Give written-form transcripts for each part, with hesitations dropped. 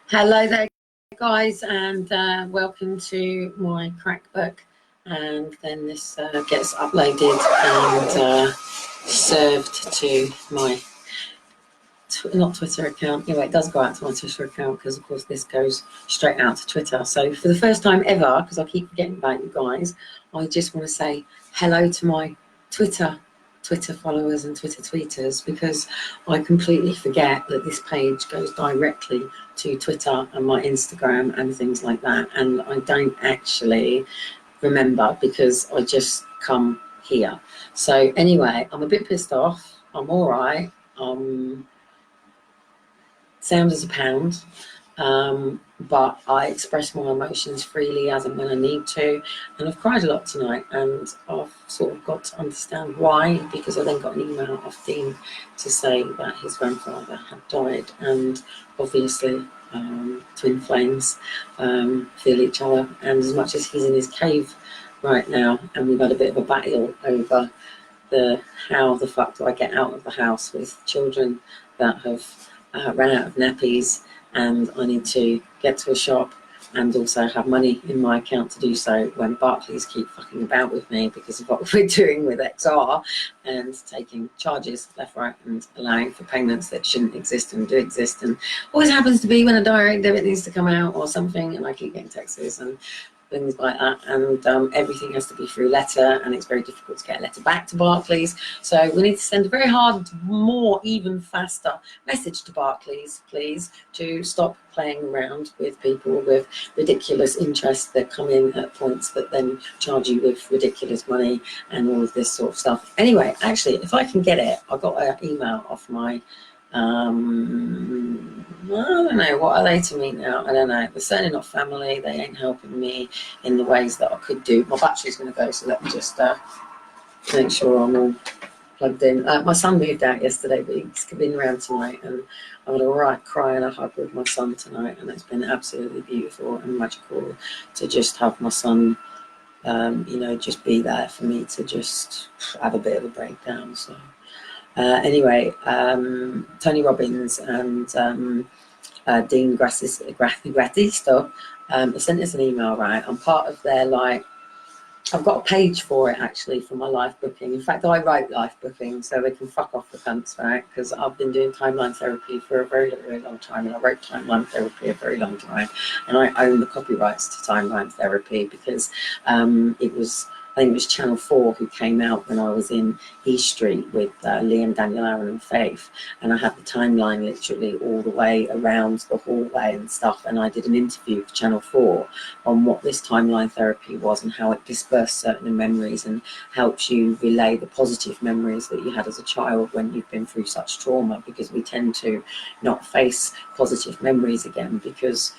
Hello there, guys, and welcome to my crack book. And then this gets uploaded and served to my not Twitter account. Anyway, it does go out to my Twitter account because, of course, this goes straight out to Twitter. So for the first time ever, because I keep forgetting about you guys, I just want to say hello to my Twitter followers and Twitter tweeters, because I completely forget that this page goes directly to Twitter and my Instagram and things like that, and I don't actually remember because I just come here. So anyway, I'm a bit pissed off. I'm all right. Sound as a pound, but I express my emotions freely as and when I need to, and I've cried a lot tonight, and I've sort of got to understand why, because I then got an email off Dean to say that his grandfather had died, and obviously twin flames feel each other, and as much as he's in his cave right now and we've had a bit of a battle over how the fuck do I get out of the house with children that have ran out of nappies, and I need to get to a shop and also have money in my account to do so when Barclays keep fucking about with me because of what we're doing with XR and taking charges left, right, and allowing for payments that shouldn't exist and do exist, and always happens to be when a direct debit needs to come out or something, and I keep getting texts and things like that, and everything has to be through letter, and it's very difficult to get a letter back to Barclays. So we need to send a very hard, more even faster message to Barclays, please, to stop playing around with people with ridiculous interest that come in at points that then charge you with ridiculous money and all of this sort of stuff. Anyway, actually, if I can get it, I got an email off my I don't know, what are they to me now? I don't know. They're certainly not family. They ain't helping me in the ways that I could do. My battery's going to go, so let me just make sure I'm all plugged in. My son moved out yesterday, but he's been around tonight, and I had a right cry and a hug with my son tonight, and it's been absolutely beautiful and magical to just have my son, just be there for me to just have a bit of a breakdown. So. Anyway, Tony Robbins and Dean Gratisto sent us an email, right? I'm part of their, I've got a page for it actually for my life booking. In fact, I wrote life booking, so they can fuck off the cunts, right? Because I've been doing timeline therapy for a very, very long time, and I wrote timeline therapy a very long time, and I own the copyrights to timeline therapy because I think it was Channel 4 who came out when I was in East Street with Liam, Daniel, Aaron and Faith, and I had the timeline literally all the way around the hallway and stuff, and I did an interview for Channel 4 on what this timeline therapy was and how it dispersed certain memories and helps you relay the positive memories that you had as a child when you've been through such trauma, because we tend to not face positive memories again because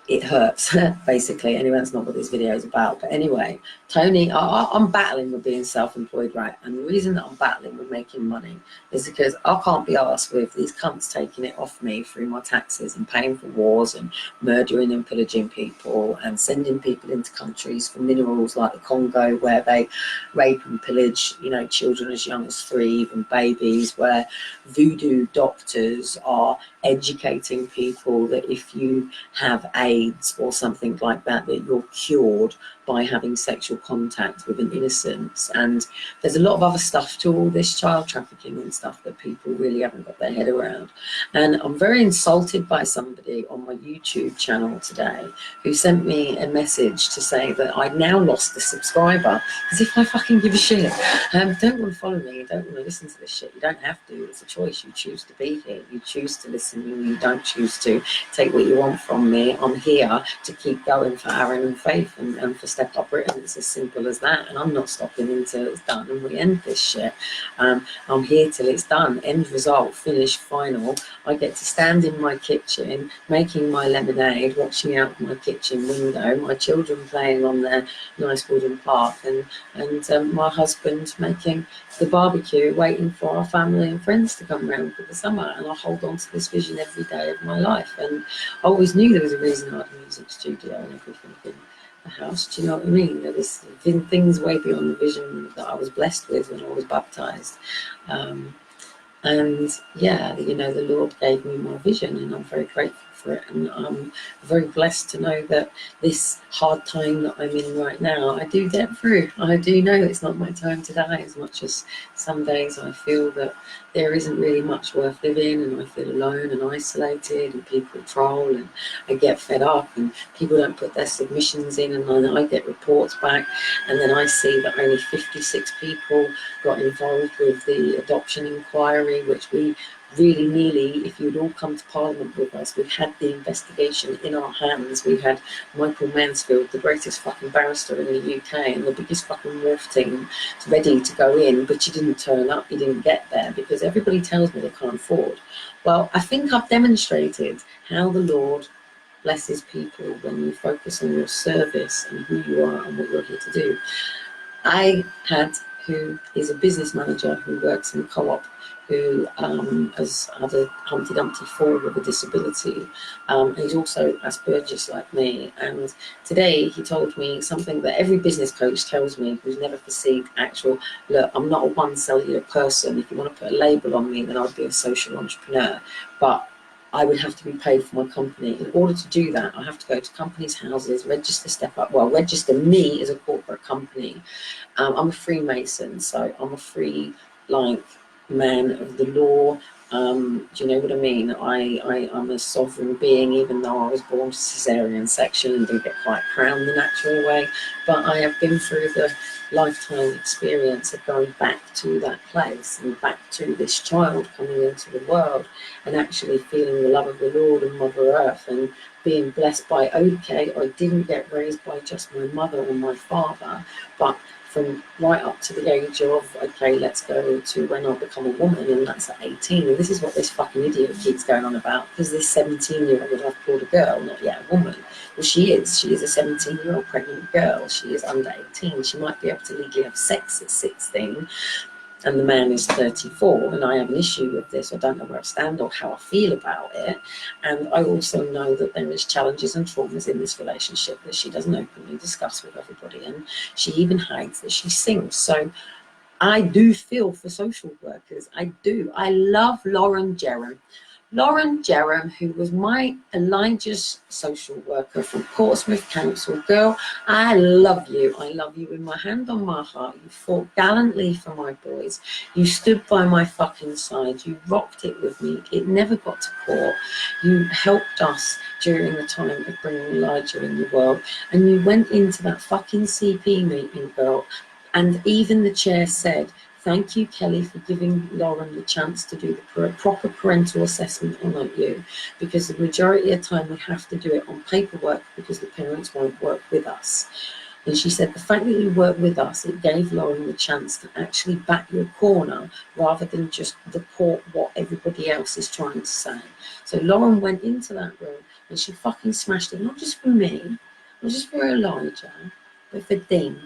it hurts, basically. Anyway, that's not what this video is about. But anyway, Tony, I'm battling with being self-employed, right? And the reason that I'm battling with making money is because I can't be arsed with these cunts taking it off me through my taxes and paying for wars and murdering and pillaging people and sending people into countries for minerals like the Congo, where they rape and pillage, children as young as 3, even babies, where voodoo doctors are educating people that if you have AIDS or something like that, that you're cured by having sexual contact with an innocent. And there's a lot of other stuff to all this child trafficking and stuff that people really haven't got their head around. And I'm very insulted by somebody on my YouTube channel today who sent me a message to say that I'd now lost a subscriber, as if I fucking give a shit. Don't want to follow me, you don't want to listen to this shit, you don't have to, it's a choice. You choose to be here, you choose to listen, you don't choose to take what you want from me. I'm here to keep going for Aaron and Faith and for Step Up Britain. It's as simple as that, and I'm not stopping until it's done and we end this shit. I'm here till it's done. End result, finish, final. I get to stand in my kitchen making my lemonade, watching out my kitchen window, my children playing on their nice wooden path, and my husband making the barbecue, waiting for our family and friends to come round for the summer. And I hold on to this vision every day of my life. And I always knew there was a reason I had a music studio and everything in the house. Do you know what I mean? There's things way beyond the vision that I was blessed with when I was baptised. And yeah, you know, the Lord gave me my vision, and I'm very grateful for it. And I'm very blessed to know that this hard time that I'm in right now, I do get through. I do know it's not my time to die, as much as some days I feel that there isn't really much worth living, and I feel alone and isolated, and people troll, and I get fed up, and people don't put their submissions in, and then I get reports back, and then I see that only 56 people got involved with the adoption inquiry, which we really nearly, if you'd all come to Parliament with us, we had the investigation in our hands. We had Michael Mansfield, the greatest fucking barrister in the UK, and the biggest fucking wharf team ready to go in, but you didn't turn up, you didn't get there, because everybody tells me they can't afford. Well, I think I've demonstrated how the Lord blesses people when you focus on your service and who you are and what you're here to do. I had, who is a business manager who works in co-op, who has had a Humpty Dumpty fall with a disability. He's also Asperger's like me. And today he told me something that every business coach tells me who's never perceived actual, look, I'm not a one cellular person. If you want to put a label on me, then I'd be a social entrepreneur. But I would have to be paid for my company. In order to do that, I have to go to companies' houses, register Step Up, well, register me as a corporate company. I'm a Freemason, so I'm a free, like, man of the law. Do you know what I mean? I'm a sovereign being, even though I was born to cesarean section and didn't get quite crowned the natural way. But I have been through the lifetime experience of going back to that place and back to this child coming into the world and actually feeling the love of the Lord and Mother Earth, and being blessed by, okay, I didn't get raised by just my mother and my father, but from right up to the age of, okay, let's go to when I become a woman, and that's at 18. And this is what this fucking idiot keeps going on about, because this 17-year-old I've called a girl, not yet a woman. Well, she is a 17-year-old pregnant girl. She is under 18. She might be able to legally have sex at 16, and the man is 34, and I have an issue with this. I don't know where I stand or how I feel about it. And I also know that there is challenges and traumas in this relationship that she doesn't openly discuss with everybody, and she even hides that she sings. So I do feel for social workers. I do. I love Lauren Jerram. Lauren Jerram, who was my Elijah's social worker from Portsmouth Council. Girl, I love you. I love you with my hand on my heart. You fought gallantly for my boys. You stood by my fucking side. You rocked it with me. It never got to court. You helped us during the time of bringing Elijah in the world. And you went into that fucking CP meeting, girl. And even the chair said, thank you, Kelly, for giving Lauren the chance to do the proper parental assessment on you, because the majority of the time we have to do it on paperwork because the parents won't work with us. And she said the fact that you work with us, it gave Lauren the chance to actually back your corner rather than just report what everybody else is trying to say. So Lauren went into that room and she fucking smashed it, not just for me, not just for Elijah, but for Dean.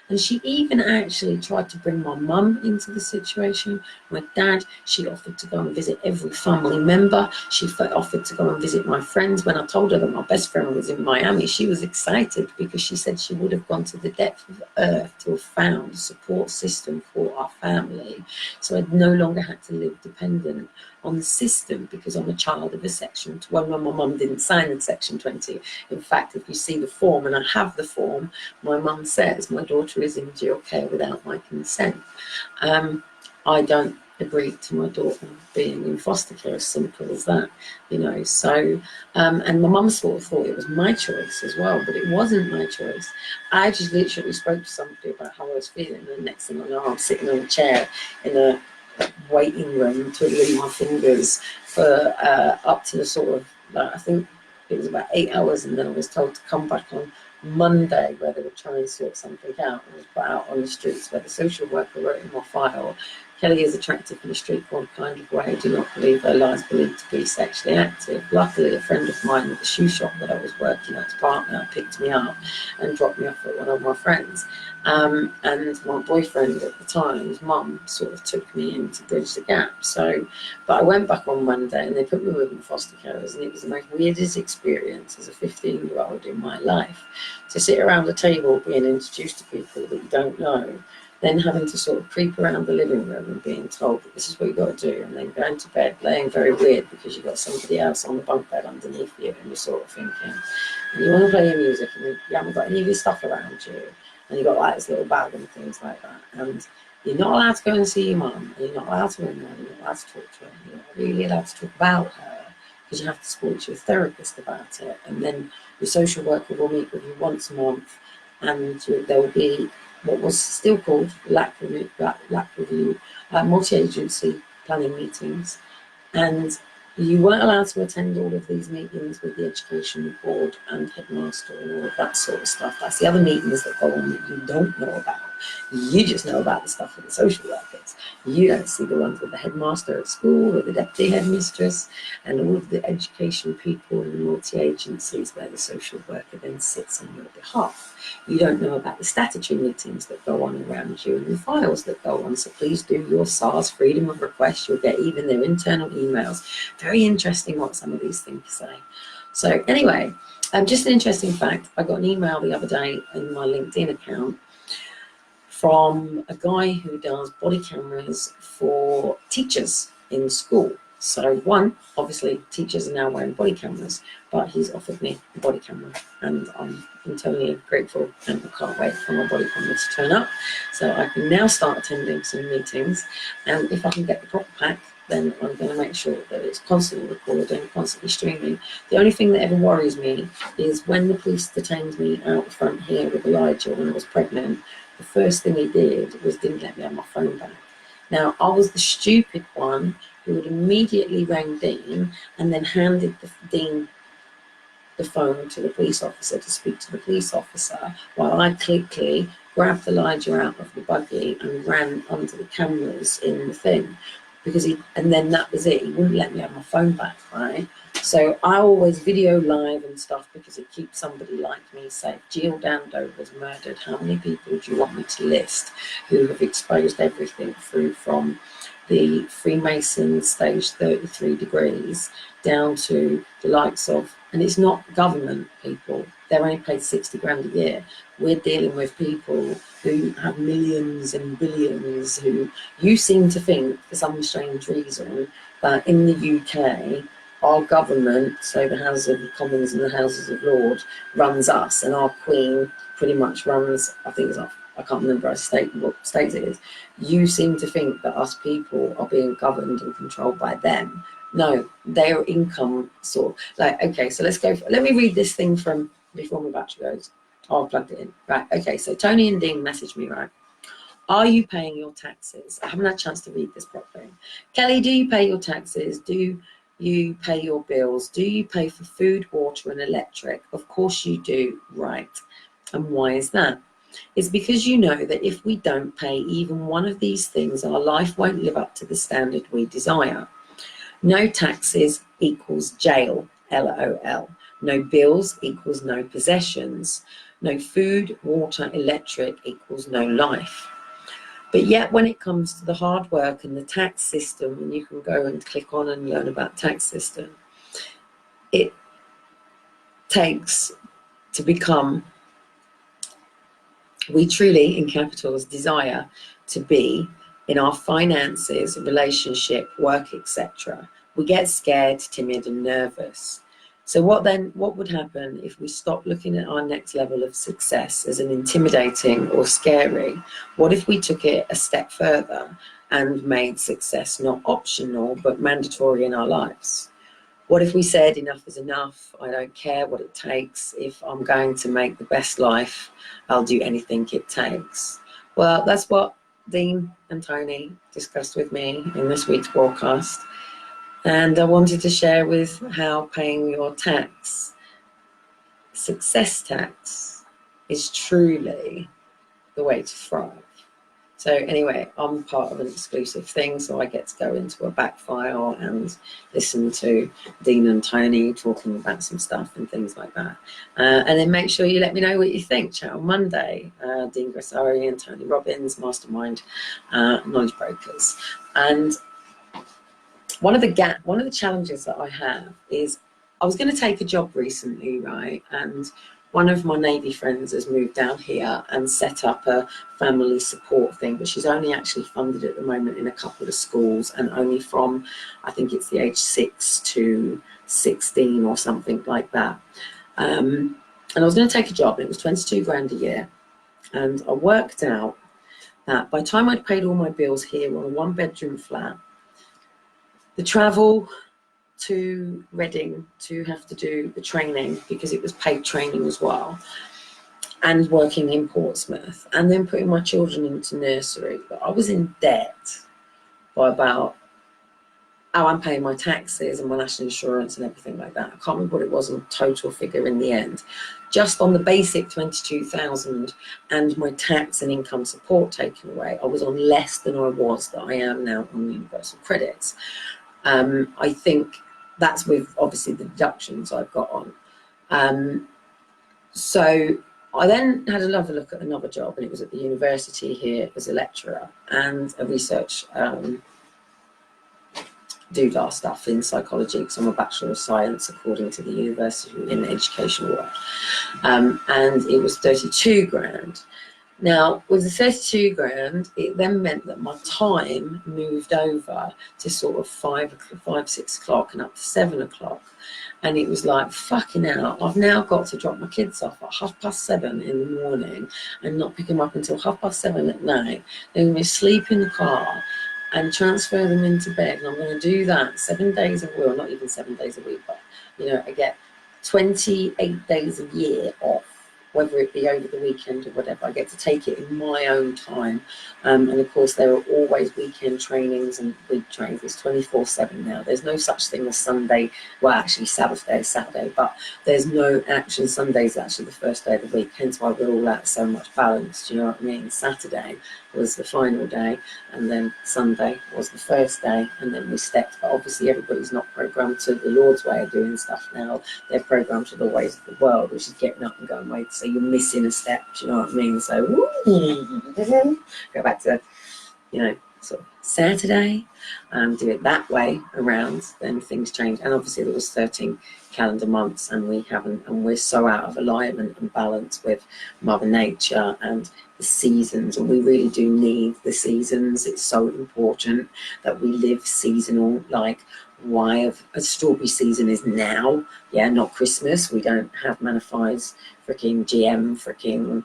And she even actually tried to bring my mum into the situation. My dad, she offered to go and visit every family member. She offered to go and visit my friends. When I told her that my best friend was in Miami, she was excited because she said she would have gone to the depth of the earth to have found a support system for our family. So I'd no longer had to live dependent on the system because I'm a child of a Section 20. Well, my mum didn't sign in Section 20. In fact, if you see the form, and I have the form, my mum says my daughter is in dual care without my consent. I don't agree to my daughter being in foster care, as simple as that, you know. So, and my mum sort of thought it was my choice as well, but it wasn't my choice. I just literally spoke to somebody about how I was feeling, and the next thing I know, I'm sitting on a chair in a waiting room, twiddling my fingers for up to the sort of, I think it was about 8 hours, and then I was told to come back on Monday where they would try and sort something out. I was put out on the streets where the social worker wrote in my file, Kelly is attractive in a straightforward kind of way. I do not believe her lies believed to be sexually active. Luckily, a friend of mine with the shoe shop that I was working at, partner, picked me up and dropped me off at one of my friends. And my boyfriend at the time, his mum, sort of took me in to bridge the gap. So, but I went back on Monday and they put me with foster carers, and it was the most weirdest experience as a 15-year-old in my life to sit around a table being introduced to people that you don't know. then having to sort of creep around the living room and being told that this is what you've got to do, and then going to bed laying very weird because you've got somebody else on the bunk bed underneath you, and you're sort of thinking, and you want to play your music, and you haven't got any of your stuff around you, and you've got like this little bag and things like that, and you're not allowed to go and see your mum, and you're not allowed to ring her, and you're not allowed to talk to her, and you're not really allowed to talk about her, because you have to speak to your therapist about it, and then your social worker will meet with you once a month, and there will be what was still called LAC review, multi-agency planning meetings, and you weren't allowed to attend all of these meetings with the education board and headmaster and all of that sort of stuff. That's the other meetings that go on that you don't know about. You just know about the stuff with the social workers. You don't see the ones with the headmaster at school or the deputy headmistress and all of the education people and the multi-agencies where the social worker then sits on your behalf. You don't know about the statutory meetings that go on around you and the files that go on. So please do your SARS freedom of request. You'll get even their internal emails. Very interesting what some of these things say. So anyway, just an interesting fact. I got an email the other day in my LinkedIn account from a guy who does body cameras for teachers in school. So one, obviously teachers are now wearing body cameras, but he's offered me a body camera and I'm totally grateful, and I can't wait for my body camera to turn up so I can now start attending some meetings. And if I can get the proper pack, then I'm going to make sure that it's constantly recording, constantly streaming. The only thing that ever worries me is when the police detained me out front here with Elijah when I was pregnant, the first thing he did was didn't let me have my phone back. Now, I was the stupid one who had immediately rang Dean and then handed Dean the phone to the police officer to speak to the police officer, while I quickly grabbed Elijah out of the buggy and ran onto the cameras in the thing. And then that was it. He wouldn't let me have my phone back, right? So I always video live and stuff because it keeps somebody like me safe. Jill Dando was murdered. How many people do you want me to list who have exposed everything through from the Freemasons stage 33 degrees down to the likes of, and it's not government people, they're only paid 60 grand a year. We're dealing with people who have millions and billions, who you seem to think for some strange reason that in the UK, our government, so the House of Commons and the Houses of Lords, runs us, and our Queen pretty much runs, I think it's, I can't remember what state it is. You seem to think that us people are being governed and controlled by them. No, their income sort. Like, okay, so let's go. Let me read this thing from before my battery goes. Oh, I plugged it in. Right, okay, so Tony and Dean messaged me, right? Are you paying your taxes? I haven't had a chance to read this properly. Kelly, do you pay your taxes? Do you pay your bills? Do you pay for food, water, and electric? Of course you do, right? And why is that? It's because you know that if we don't pay even one of these things, our life won't live up to the standard we desire. No taxes equals jail, LOL. No bills equals no possessions. No food, water, electric equals no life. But yet when it comes to the hard work and the tax system, and you can go and click on and learn about tax system, it takes to become, we truly, in capitals, desire to be in our finances, relationship, work, etc. We get scared, timid, and nervous. So what would happen if we stop looking at our next level of success as an intimidating or scary? What if we took it a step further and made success not optional, but mandatory in our lives? What if we said enough is enough? I don't care what it takes. If I'm going to make the best life, I'll do anything it takes. Well, that's what Dean and Tony discussed with me in this week's broadcast. And I wanted to share with how paying your tax, success tax, is truly the way to thrive. So anyway, I'm part of an exclusive thing, so I get to go into a back file and listen to Dean and Tony talking about some stuff and things like that. And then make sure you let me know what you think. Chat on Monday. Dean Grassari and Tony Robbins, Mastermind Knowledge Brokers. And one of the challenges that I have is I was going to take a job recently, right? And one of my Navy friends has moved down here and set up a family support thing, but she's only actually funded at the moment in a couple of schools, and only from, I think it's the age 6 to 16 or something like that. And I was going to take a job, and it was 22 grand a year. And I worked out that by the time I'd paid all my bills here on a 1-bedroom flat, the travel to Reading to have to do the training, because it was paid training as well, and working in Portsmouth, and then putting my children into nursery, but I was in debt by about, I'm paying my taxes and my national insurance and everything like that. I can't remember what it was in total figure in the end. Just on the basic 22,000 and my tax and income support taken away, I was on less than I was that I am now on universal credits. I think that's with obviously the deductions I've got on. So I then had another look at another job, and it was at the university here as a lecturer and a research doodah stuff in psychology, because I'm a Bachelor of Science according to the university in the educational world. And it was 32 grand. Now, with the 32 grand, it then meant that my time moved over to sort of 5, 6 o'clock and up to 7 o'clock. And it was like, fucking hell, I've now got to drop my kids off at 7:30 in the morning and not pick them up until 7:30 at night. They're going to sleep in the car and transfer them into bed. And I'm going to do that 7 days a week, well, not even 7 days a week, but, you know, I get 28 days a year off, whether it be over the weekend or whatever. I get to take it in my own time. And of course, there are always weekend trainings and week trainings. It's 24/7 now. There's no such thing as Sunday. Well, actually, Sabbath day is Saturday, but there's no action. Sunday's actually the first day of the week, hence why we're all at so much balance. Do you know what I mean? Saturday was the final day, and then Sunday was the first day, and then we stepped. But obviously, everybody's not programmed to the Lord's way of doing stuff now. They're programmed to the ways of the world, which is getting up and going, wait, so you're missing a step. Do you know what I mean? So, go back to, you know, sort of Saturday, do it that way around, then things change. And obviously there was 13 calendar months, and we haven't, and we're so out of alignment and balance with Mother Nature and the seasons, and we really do need the seasons. It's so important that we live seasonal. Like, why a strawberry season is now, yeah, not Christmas. We don't have Manify's freaking GM freaking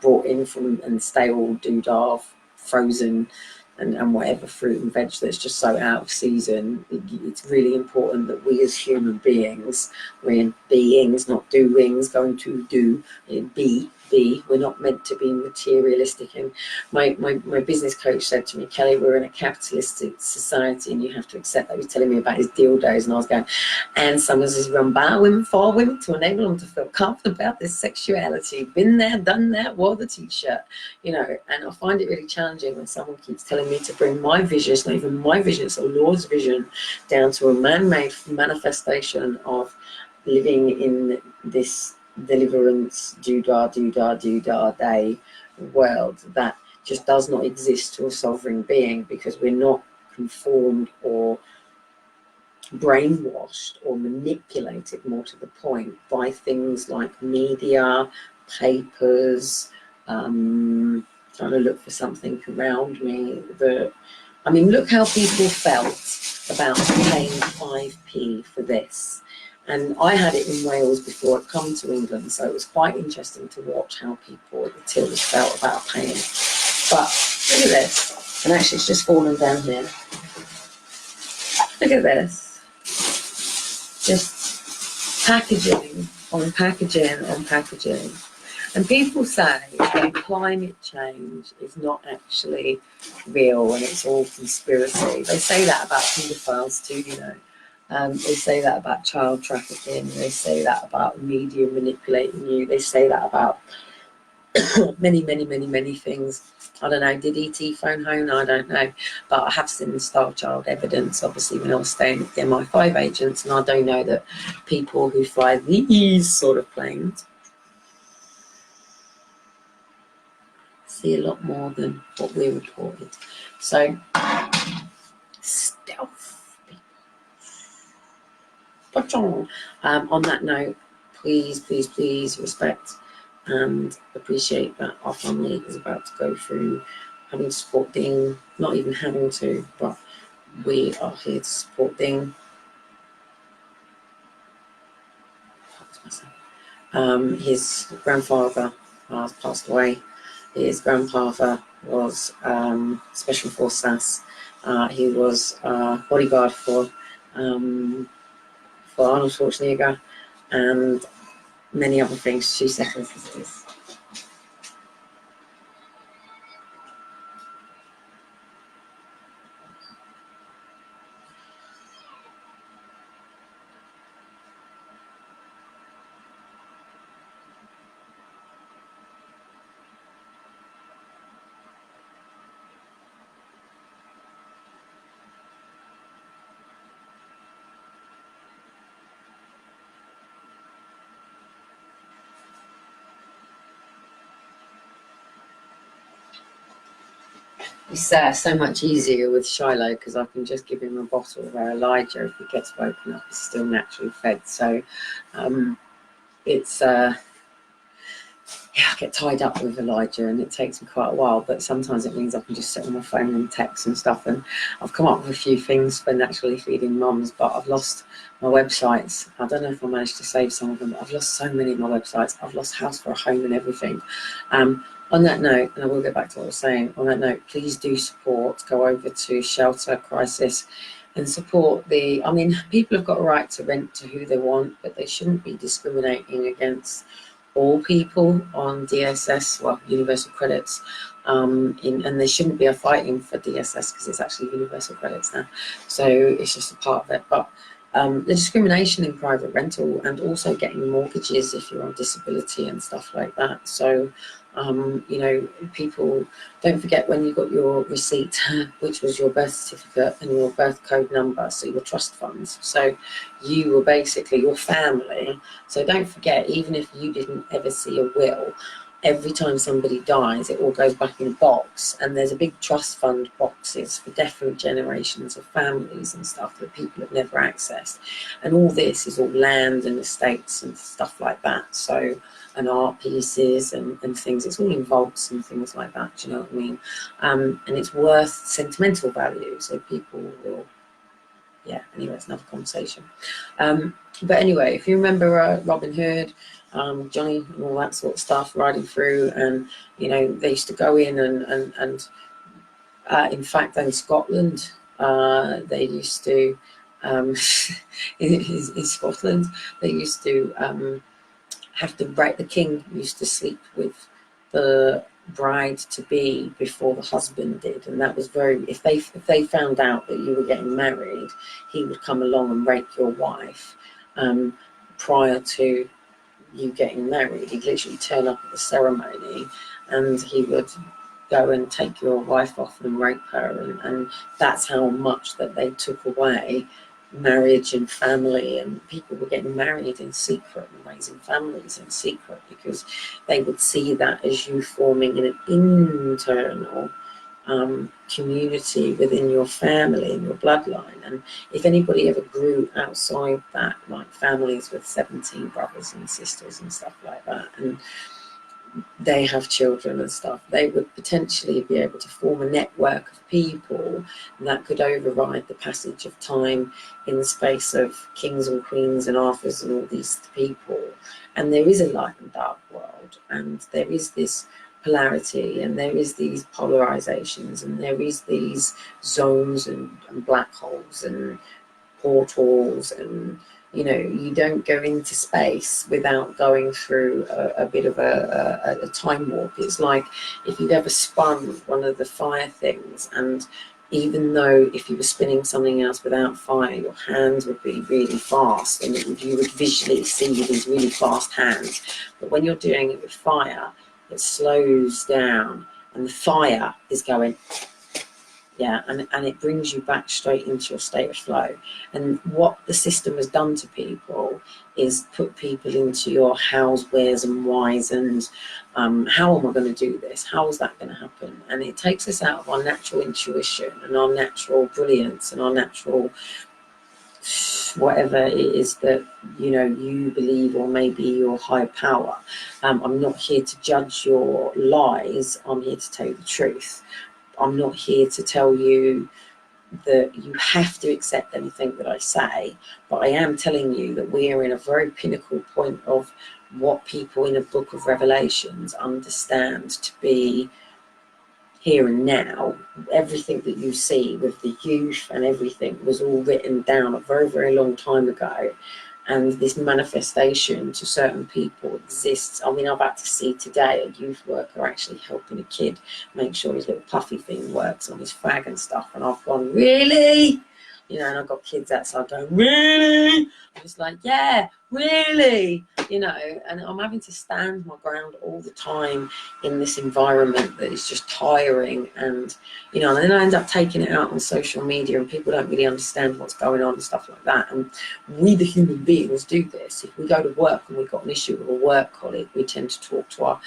brought in from and stale doodah frozen and whatever fruit and veg that's just so out of season. It's really important that we as human beings, we're beings, not doings, going to do, be. We're not meant to be materialistic. And my business coach said to me, Kelly, we're in a capitalistic society and you have to accept that. He was telling me about his dildos, and I was going, and some of this is run by women for women to enable them to feel confident about their sexuality. Been there, done that, wore the t-shirt, you know. And I find it really challenging when someone keeps telling me to bring my vision, it's not even my vision, it's the Lord's vision, down to a man-made manifestation of living in this deliverance doodah day world that just does not exist to a sovereign being, because we're not conformed or brainwashed or manipulated, more to the point, by things like media, papers, trying to look for something around me that, I mean, look how people felt about paying 5p for this. And I had it in Wales before I'd come to England, so it was quite interesting to watch how people at the tills felt about paying. But look at this, and actually it's just fallen down here. Look at this. Just packaging on packaging on packaging. And people say that climate change is not actually real and it's all conspiracy. They say that about paedophiles too, you know. They say that about child trafficking. They say that about media manipulating you. They say that about many, many, many, many things. I don't know, did E.T. phone home? I don't know. But I have seen the Star Child evidence, obviously, when I was staying with the MI5 agents, and I do know that people who fly these sort of planes see a lot more than what we're reported. So, stealth. On that note, please, please, please respect and appreciate that our family is about to go through having to support Dean, not even having to, but we are here to support Dean. His grandfather has passed away. His grandfather was Special Force SAS. He was bodyguard for Arnold Schwarzenegger and many other things. 2 seconds, please. It's so much easier with Shiloh because I can just give him a bottle, where Elijah, if he gets woken up, is still naturally fed. So it's yeah, I get tied up with Elijah and it takes me quite a while, but sometimes it means I can just sit on my phone and text and stuff. And I've come up with a few things for naturally feeding mums, but I've lost my websites. I don't know if I managed to save some of them, but I've lost so many of my websites. I've lost House for a Home and everything. On that note, and I will get back to what I was saying, on that note, please do support, go over to Shelter Crisis and support I mean, people have got a right to rent to who they want, but they shouldn't be discriminating against all people on DSS, well, universal credits, and there shouldn't be a fighting for DSS because it's actually universal credits now. So it's just a part of it. But the discrimination in private rental and also getting mortgages if you're on disability and stuff like that. So, you know, people, don't forget when you got your receipt, which was your birth certificate and your birth code number, so your trust funds. So you were basically your family. So don't forget, even if you didn't ever see a will, every time somebody dies, it all goes back in a box, and there's a big trust fund boxes for different generations of families and stuff that people have never accessed. And all this is all land and estates and stuff like that. So, and art pieces and things, it's all in vaults and things like that, do you know what I mean? And it's worth sentimental value, so people will, yeah, anyway, it's another conversation. But anyway, if you remember Robin Hood, Johnny and all that sort of stuff, riding through, and you know, they used to go in and in fact in Scotland, they used to in Scotland they used to have to break, the king used to sleep with the bride to be before the husband did, and that was very, if they found out that you were getting married, he would come along and rape your wife prior to you getting married. He'd literally turn up at the ceremony and he would go and take your wife off and rape her, and that's how much that they took away marriage and family, and people were getting married in secret and raising families in secret because they would see that as you forming an internal community within your family and your bloodline. And if anybody ever grew outside that, like families with 17 brothers and sisters and stuff like that, and they have children and stuff, they would potentially be able to form a network of people that could override the passage of time in the space of kings and queens and Arthurs and all these people. And there is a light and dark world, and there is this polarity, and there is these polarizations, and there is these zones and black holes and portals, and you know, you don't go into space without going through a bit of a time warp. It's like if you've ever spun one of the fire things, and even though if you were spinning something else without fire, your hands would be really fast, and you would visually see these really fast hands. But when you're doing it with fire, it slows down, and the fire is going, yeah, and it brings you back straight into your state of flow. And what the system has done to people is put people into your hows, wheres and whys, and how am I going to do this? How is that going to happen? And it takes us out of our natural intuition and our natural brilliance and our natural whatever it is that, you know, you believe, or maybe your higher power. I'm not here to judge your lies. I'm here to tell you the truth. I'm not here to tell you that you have to accept anything that I say, but I am telling you that we are in a very pinnacle point of what people in a book of Revelations understand to be here and now. Everything that you see with the youth and everything was all written down a very, very long time ago. And this manifestation to certain people exists. I mean, I've had to see today a youth worker actually helping a kid make sure his little puffy thing works on his fag and stuff. And I've gone, really? You know, and I've got kids outside going, really? I'm just like, yeah, really? You know, and I'm having to stand my ground all the time in this environment that is just tiring. And, you know, and then I end up taking it out on social media, and people don't really understand what's going on and stuff like that. And we, the human beings, do this. If we go to work and we've got an issue with a work colleague, we tend to talk to our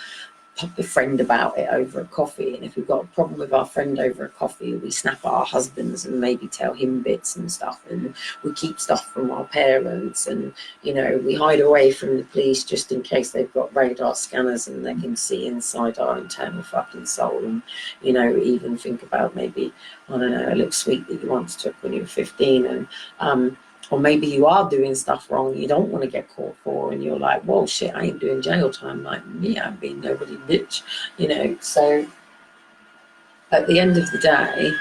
friend about it over a coffee. And if we've got a problem with our friend over a coffee, we snap at our husbands and maybe tell him bits and stuff. And we keep stuff from our parents, and, you know, we hide away from the police just in case they've got radar scanners and they can see inside our internal fucking soul. And, you know, even think about maybe, I don't know, a little sweet that you once took when you were 15, and or maybe you are doing stuff wrong you don't want to get caught for, and you're like, whoa, shit, I ain't doing jail time like me, I'm being nobody bitch, you know. So at the end of the day,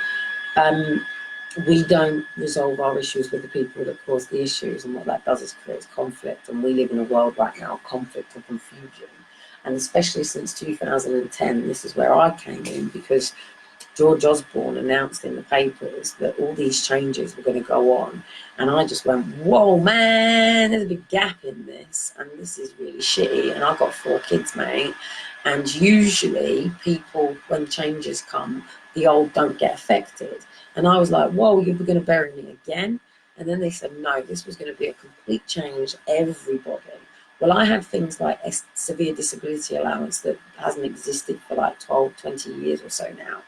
we don't resolve our issues with the people that cause the issues, and what that does is creates conflict. And we live in a world right now of conflict and confusion, and especially since 2010, this is where I came in, because George Osborne announced in the papers that all these changes were going to go on. And I just went, whoa, man, there's a big gap in this. And this is really shitty. And I've got 4 kids, mate. And usually people, when changes come, the old don't get affected. And I was like, whoa, you're going to bury me again? And then they said, no, this was going to be a complete change, everybody. Well, I had things like a severe disability allowance that hasn't existed for like 12, 20 years or so now.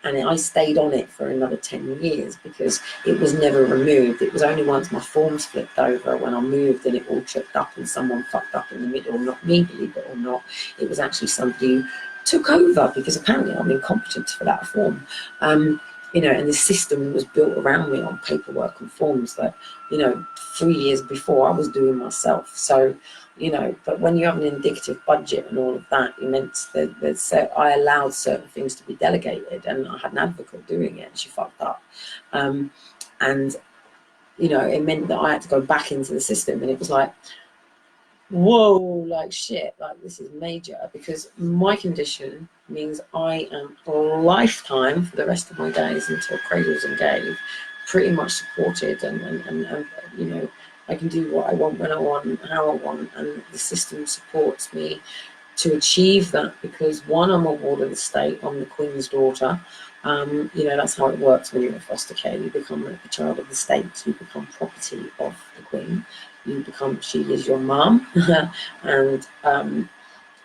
And I stayed on it for another 10 years because it was never removed. It was only once my forms flipped over when I moved and it all tripped up and someone fucked up in the middle, not me, believe it or not. It was actually somebody who took over, because apparently I'm incompetent for that form. You know, and the system was built around me on paperwork and forms that, you know, 3 years before I was doing myself. So, you know, but when you have an indicative budget and all of that, it meant that I allowed certain things to be delegated, and I had an advocate doing it, and she fucked up. And, you know, it meant that I had to go back into the system, and it was like, whoa, like shit, like this is major, because my condition means I am a lifetime for the rest of my days until cradles and grave pretty much supported, and you know, I can do what I want, when I want, how I want, and the system supports me to achieve that, because one, I'm a ward of the state, I'm the Queen's daughter. You know, that's how it works when you're in foster care. You become a child of the state, you become property of the Queen. You become, she is your mum, and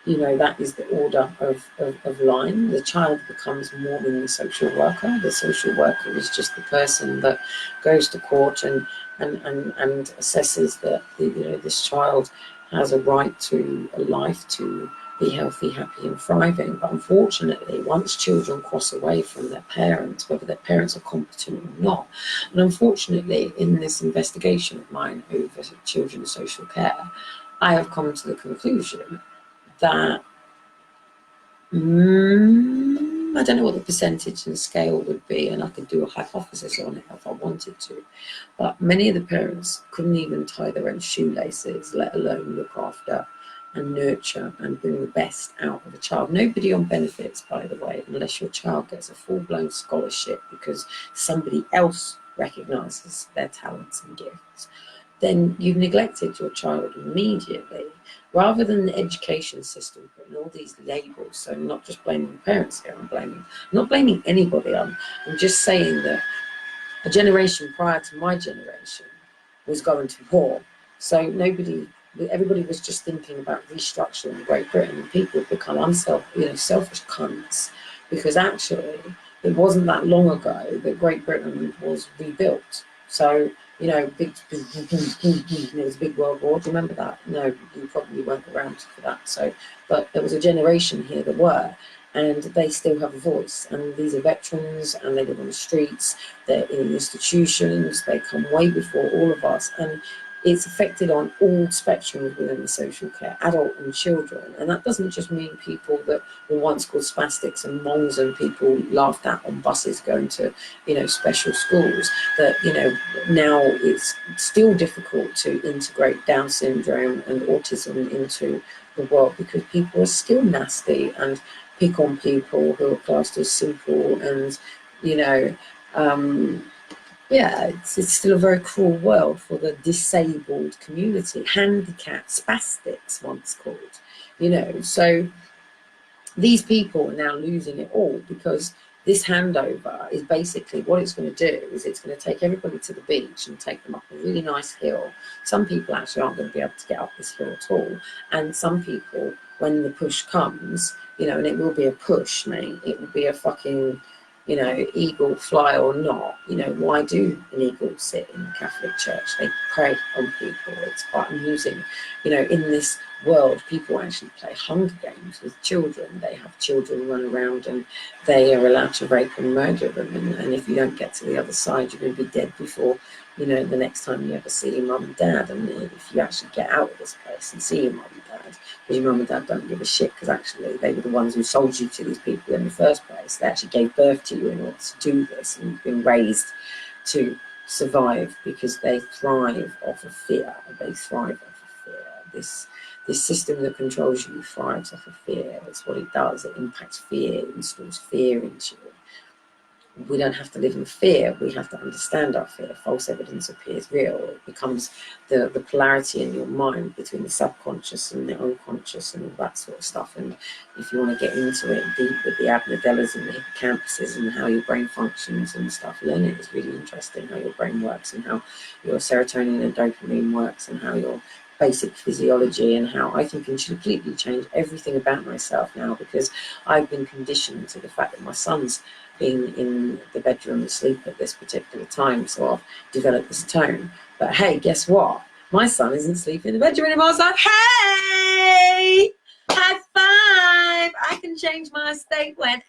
you know, that is the order of line. The child becomes more than the social worker. The social worker is just the person that goes to court and assesses that, you know, this child has a right to a life, to be healthy, happy and thriving. But unfortunately, once children cross away from their parents, whether their parents are competent or not, and unfortunately in this investigation of mine over children's social care, I have come to the conclusion that I don't know what the percentage and scale would be, and I could do a hypothesis on it if I wanted to, but many of the parents couldn't even tie their own shoelaces, let alone look after and nurture and bring the best out of a child. Nobody on benefits, by the way, unless your child gets a full-blown scholarship because somebody else recognises their talents and gifts. Then you've neglected your child immediately, rather than the education system putting all these labels. So I'm not just blaming the parents here, I'm not blaming anybody. I'm just saying that a generation prior to my generation was going to war. So everybody was just thinking about restructuring Great Britain, and people have become selfish cunts, because actually it wasn't that long ago that Great Britain was rebuilt. So you know, big, there was a big World War. Do you remember that? No, you probably weren't around for that. So, but there was a generation here that were, and they still have a voice. And these are veterans, and they live on the streets. They're in institutions. They come way before all of us, and it's affected on all spectrums within the social care, adult and children. And that doesn't just mean people that were once called spastics and mongs and people laughed at on buses going to, you know, special schools. That, you know, now it's still difficult to integrate Down syndrome and autism into the world because people are still nasty and pick on people who are classed as simple and, you know, yeah, it's still a very cruel world for the disabled community, handicapped, spastics once called, you know. So these people are now losing it all because this handover is basically what it's going to do is it's going to take everybody to the beach and take them up a really nice hill. Some people actually aren't going to be able to get up this hill at all. And some people, when the push comes, you know, and it will be a push, mate, it will be a fucking, you know, eagle fly or not, you know, why do an eagle sit in the Catholic Church? They prey on people. It's quite amusing. You know, in this world, people actually play Hunger Games with children. They have children run around and they are allowed to rape and murder them. And if you don't get to the other side, you're going to be dead before, you know, the next time you ever see your mum and dad. And if you actually get out of this place and see your mum and dad, because your mum and dad don't give a shit, because actually they were the ones who sold you to these people in the first place. They actually gave birth to you in order to do this, and you've been raised to survive because they thrive off of fear. They thrive off of fear. This system that controls you thrives off of fear. It's what it does. It impacts fear, it installs fear into you. We don't have to live in fear. We have to understand our fear. False evidence appears real. It becomes the polarity in your mind between the subconscious and the unconscious and all that sort of stuff. And if you want to get into it deep with the amygdalas and the hippocampuses and how your brain functions and stuff, learn it. It's really interesting how your brain works and how your serotonin and dopamine works and how your basic physiology and how I can completely change everything about myself now because I've been conditioned to the fact that my son's been in the bedroom asleep at this particular time, so I've developed this tone. But hey, guess what? My son isn't sleeping in the bedroom anymore, so hey, high five! I can change my state whenever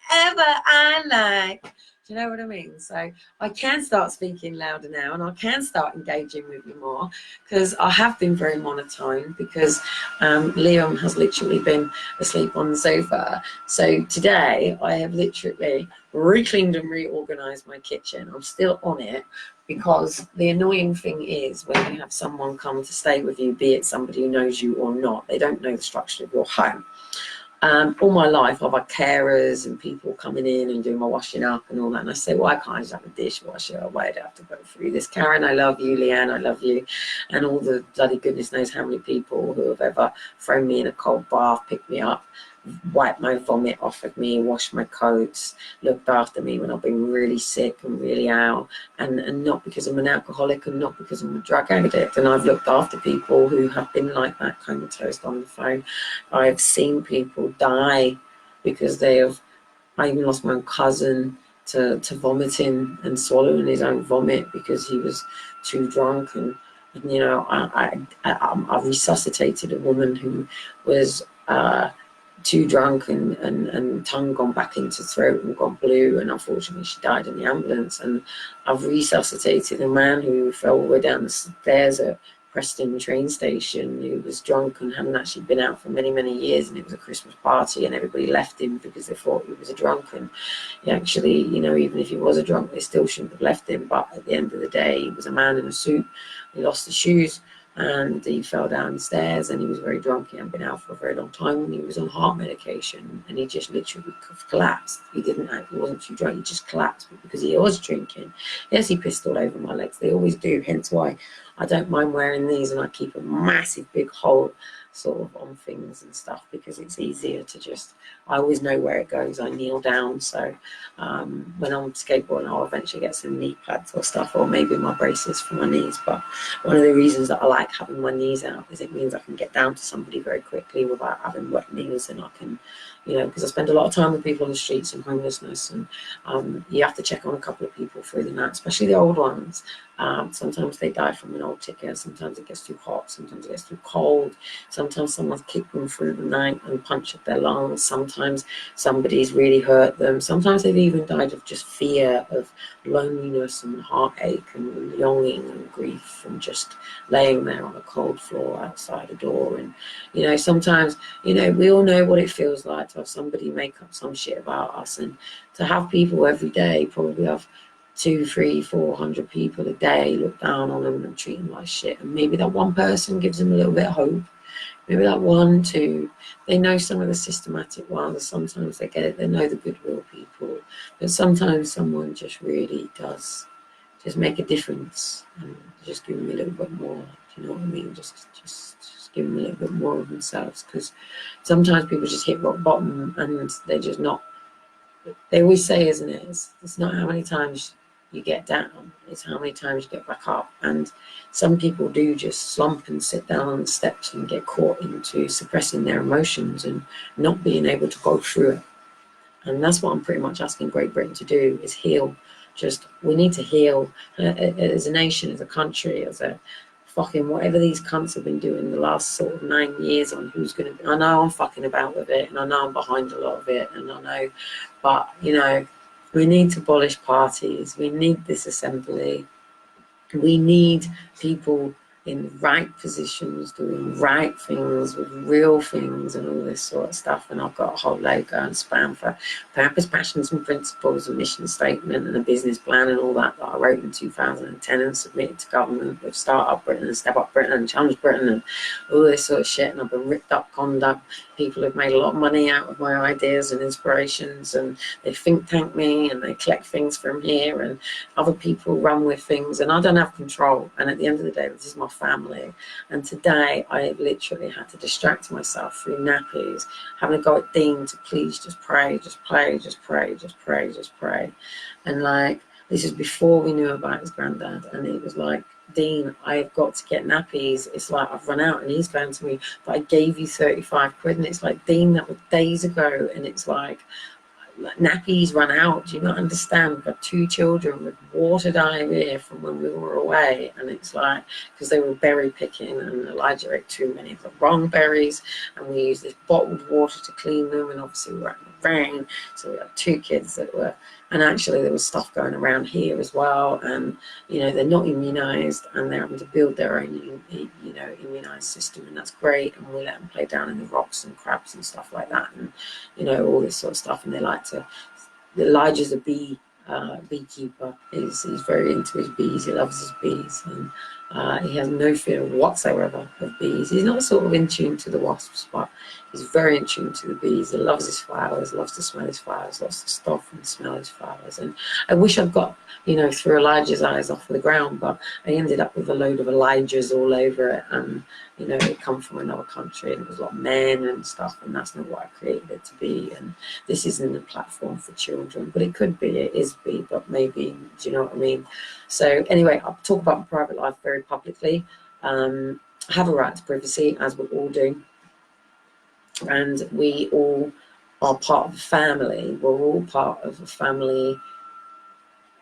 I like. Do you know what I mean? So I can start speaking louder now and I can start engaging with you more because I have been very monotone because Liam has literally been asleep on the sofa. So today I have literally re-cleaned and reorganized my kitchen. I'm still on it because the annoying thing is when you have someone come to stay with you, be it somebody who knows you or not, they don't know the structure of your home. All my life I've had carers and people coming in and doing my washing up and all that, and I say, why can't I just have a dishwasher? Why do I have to go through this? Karen, I love you. Leanne, I love you. And all the bloody goodness knows how many people who have ever thrown me in a cold bath, picked me up, wiped my vomit off of me, washed my coats, looked after me when I've been really sick and really out, and not because I'm an alcoholic and not because I'm a drug addict. And I've looked after people who have been like that, comatose on the phone. I've seen people die because they have. I even lost my own cousin to vomiting and swallowing his own vomit because he was too drunk. And you know, I resuscitated a woman who was too drunk and tongue gone back into throat and gone blue, and unfortunately she died in the ambulance. And I've resuscitated a man who fell all the way down the stairs at Preston train station, who was drunk and hadn't actually been out for many years, and it was a Christmas party and everybody left him because they thought he was a drunk. And he actually, you know, even if he was a drunk, they still shouldn't have left him. But at the end of the day, he was a man in a suit. He lost his shoes and he fell downstairs and he was very drunk. He hadn't been out for a very long time and he was on heart medication and he just literally collapsed. He wasn't too drunk, he just collapsed because he was drinking. Yes, he pissed all over my legs. They always do, hence why I don't mind wearing these, and I keep a massive big hole sort of on things and stuff because it's easier to just, I always know where it goes. I kneel down, so when I'm skateboarding I'll eventually get some knee pads or stuff, or maybe my braces for my knees. But one of the reasons that I like having my knees out is it means I can get down to somebody very quickly without having wet knees, and I can, you know, because I spend a lot of time with people on the streets and homelessness, and you have to check on a couple of people through the night, especially the old ones. Sometimes they die from an old ticket, sometimes it gets too hot, sometimes it gets too cold, sometimes someone's kicked them through the night and punctured their lungs, sometimes somebody's really hurt them, sometimes they've even died of just fear, of loneliness and heartache and longing and grief from just laying there on a cold floor outside a door. And, you know, sometimes, you know, we all know what it feels like to have somebody make up some shit about us, and to have people every day, probably have 200, 300, 400 people a day look down on them and treat them like shit. And maybe that one person gives them a little bit of hope. Maybe that 1, 2, they know some of the systematic ones. Sometimes they get it, they know the goodwill people. But sometimes someone just really does just make a difference and just give them a little bit more. Do you know what I mean? Just give them a little bit more of themselves. Because sometimes people just hit rock bottom and they're just not. They always say, isn't it? It's not how many times you get down, it's how many times you get back up. And some people do just slump and sit down on the steps and get caught into suppressing their emotions and not being able to go through it. And that's what I'm pretty much asking Great Britain to do, is heal. Just, we need to heal as a nation, as a country, as a fucking whatever these cunts have been doing the last sort of 9 years on who's going to. I know I'm fucking about with it, and I know I'm behind a lot of it, and I know, but you know, we need to abolish parties. We need this assembly. We need people in right positions doing right things with real things and all this sort of stuff. And I've got a whole logo and spam for purpose, passions and principles, a mission statement and a business plan and all that I wrote in 2010 and submitted to government with Start Up Britain and Step Up Britain and Challenge Britain and all this sort of shit. And I've been ripped up, conned up. People have made a lot of money out of my ideas and inspirations, and they think tank me and they collect things from here, and other people run with things, and I don't have control. And at the end of the day, this is my family. And today I literally had to distract myself through nappies, having to go at Dean to please just pray, just pray, just pray, just pray, just pray. And like, this is before we knew about his granddad, and it was like, Dean, I've got to get nappies. It's like I've run out. And he's going to me, but I gave you 35 quid. And it's like, Dean, that was days ago. And it's like nappies run out. Do you not understand? We've got 2 children with water diarrhea from when we were away, and it's like, because they were berry picking and Elijah ate too many of the wrong berries, and we used this bottled water to clean them, and obviously we were in the rain, so we had 2 kids that were, and actually there was stuff going around here as well, and you know, they're not immunized and they're having to build their own, you know, immunized system, and that's great. And we let them play down in the rocks and crabs and stuff like that, and you know, all this sort of stuff. And they like to, Elijah's a beekeeper. He's very into his bees. He loves his bees, and he has no fear whatsoever of bees. He's not sort of in tune to the wasps, but he's very in tune to the bees. He loves his flowers, loves to smell his flowers, loves to stop and smell his flowers. And I wish I'd got, you know, through Elijah's eyes off the ground, but I ended up with a load of Elijahs all over it. And you know, it come from another country, and it was a lot of men and stuff, and that's not what I created it to be. And this isn't a platform for children, but it could be, it is be, but maybe, do you know what I mean? So anyway, I'll talk about my private life very publicly. I have a right to privacy, as we all do, and we all are part of a family. We're all part of a family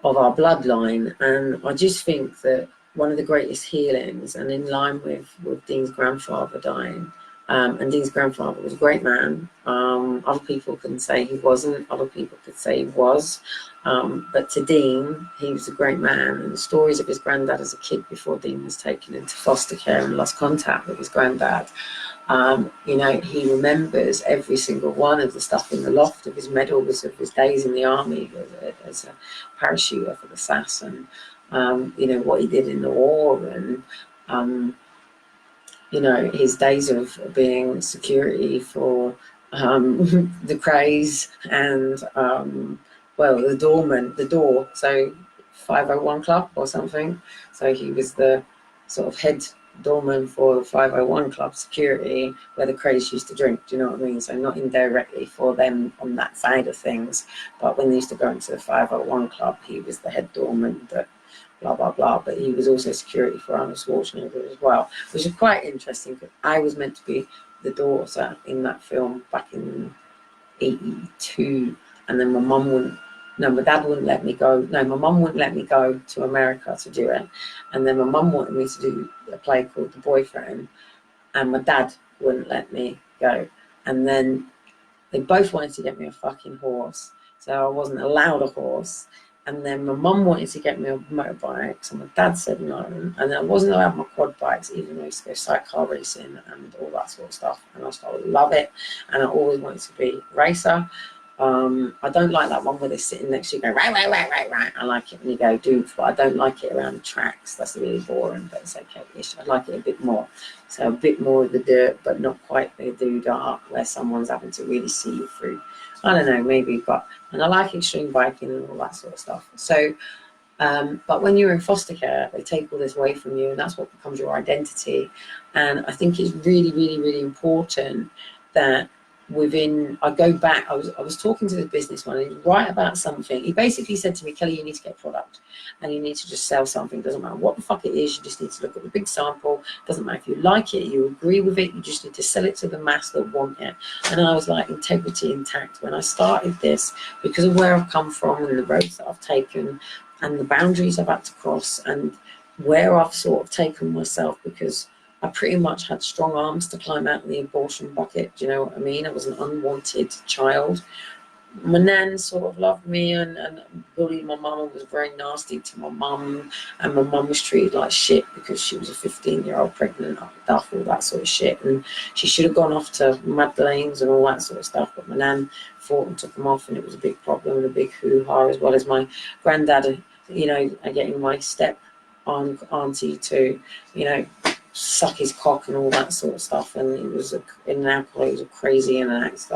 of our bloodline, and I just think that one of the greatest healings, and in line with Dean's grandfather dying, and Dean's grandfather was a great man. Other people can say he wasn't, other people could say he was, but to Dean, he was a great man. And the stories of his granddad as a kid before Dean was taken into foster care and lost contact with his granddad, you know, he remembers every single one of the stuff in the loft, of his medals, of his days in the army as a parachuter for the SAS, and you know, what he did in the war, and you know, his days of being security for the Krays, and well, the doorman, the door, so 501 Club or something. So he was the sort of head doorman for the 501 Club security, where the Krays used to drink. Do you know what I mean? So not indirectly for them on that side of things, but when they used to go into the 501 Club, he was the head doorman that blah blah blah. But he was also security for Arnold Schwarzenegger as well, which is quite interesting, because I was meant to be the daughter in that film back in 82, and then my mum wouldn't. No, my dad wouldn't let me go. No, my mum wouldn't let me go to America to do it, and then my mum wanted me to do a play called The Boyfriend, and my dad wouldn't let me go, and then they both wanted to get me a fucking horse, so I wasn't allowed a horse. And then my mum wanted to get me a motorbike, so my dad said no. And I wasn't allowed my quad bikes, even though I used to go sidecar racing and all that sort of stuff. And I started to love it. And I always wanted to be a racer. I don't like that one where they're sitting next to you going, right, right, right, right, right. I like it when you go doof, but I don't like it around the tracks. That's really boring, but it's okay-ish. I like it a bit more. So a bit more of the dirt, but not quite the doo-dah where someone's having to really see you through. I don't know, maybe, but, and I like extreme biking and all that sort of stuff. So, but when you're in foster care, they take all this away from you, and that's what becomes your identity. And I think it's really, really, really important that I go back, I was talking to the businessman, and he was right about something. He basically said to me, Kelly, you need to get product, and you need to just sell something. Doesn't matter what the fuck it is, you just need to look at the big sample. Doesn't matter if you like it, you agree with it, you just need to sell it to the mass that want it. And I was like, integrity intact. When I started this, because of where I've come from and the roads that I've taken and the boundaries I've had to cross and where I've sort of taken myself, because I pretty much had strong arms to climb out of the abortion bucket. Do you know what I mean? I was an unwanted child. My nan sort of loved me and bullied my mum and was very nasty to my mum. And my mum was treated like shit because she was a 15-year-old pregnant, duff, all that sort of shit. And she should have gone off to Madeleines and all that sort of stuff. But my nan fought and took them off, and it was a big problem and a big hoo-ha, as well as my granddad, you know, getting my step auntie to, you know, suck his cock and all that sort of stuff. And he was in an alcohol, he was crazy and an ex,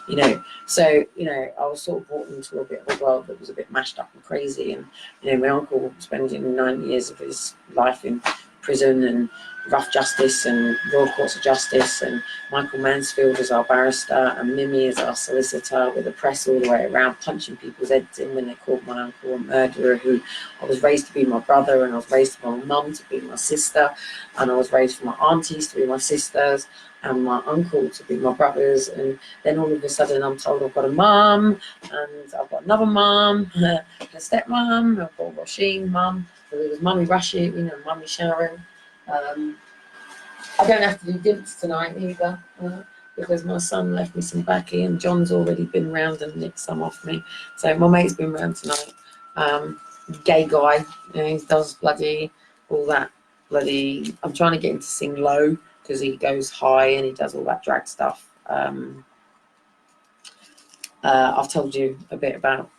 you know. So, you know, I was sort of brought into a bit of a world that was a bit mashed up and crazy. And, you know, my uncle spending 9 years of his life in prison and rough justice and Royal Courts of Justice, and Michael Mansfield as our barrister, and Mimi as our solicitor, with the press all the way around punching people's heads in when they called my uncle a murderer, who I was raised to be my brother, and I was raised by my mum to be my sister, and I was raised for my aunties to be my sisters, and my uncle to be my brothers. And then all of a sudden I'm told I've got a mum, and I've got another mum, a stepmom, I've got Roisin mum, there was Mummy Rashid, you know, Mummy Sharon. I don't have to do dips tonight either, because my son left me some backy, and John's already been round and nicked some off me. So my mate's been round tonight. Gay guy, you know, he does bloody all that bloody. I'm trying to get him to sing low because he goes high and he does all that drag stuff. I've told you a bit about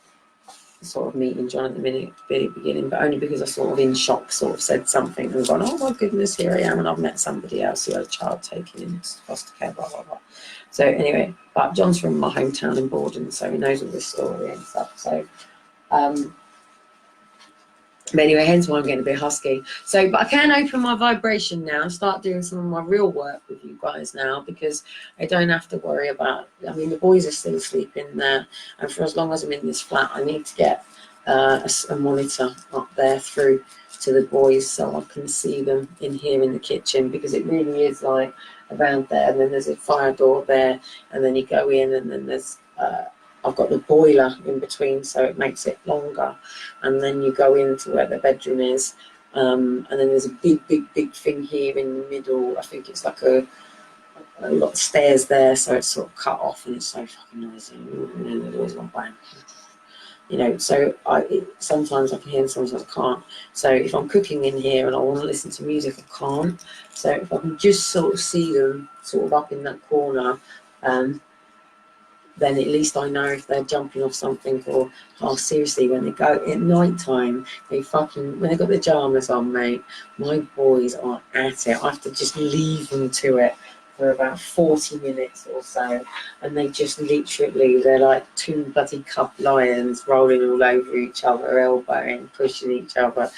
sort of meeting John at the beginning, but only because I sort of in shock sort of said something and gone, oh my goodness, here I am, and I've met somebody else who had a child taken into foster care, blah blah blah. So anyway, but John's from my hometown in Borden, so he knows all this story and stuff. So but anyway, hence why I'm getting a bit husky. So, but I can open my vibration now and start doing some of my real work with you guys now, because I don't have to worry about, I mean, the boys are still asleep in there, and for as long as I'm in this flat, I need to get a monitor up there through to the boys so I can see them in here in the kitchen, because it really is like around there, and then there's a fire door there, and then you go in, and then there's I've got the boiler in between, so it makes it longer. And then you go into where the bedroom is, and then there's a big thing here in the middle. I think it's like a lot of stairs there, so it's sort of cut off, and it's so fucking noisy. And then there's always one bang. You know, so sometimes I can hear them, sometimes I can't. So if I'm cooking in here and I want to listen to music, I can't. So if I can just sort of see them sort of up in that corner, then at least I know if they're jumping off something, or, oh, seriously, when they go at night time, when they got their pajamas on, mate, my boys are at it. I have to just leave them to it for about 40 minutes or so, and they just literally, they're like two bloody cup lions rolling all over each other, elbowing, pushing each other,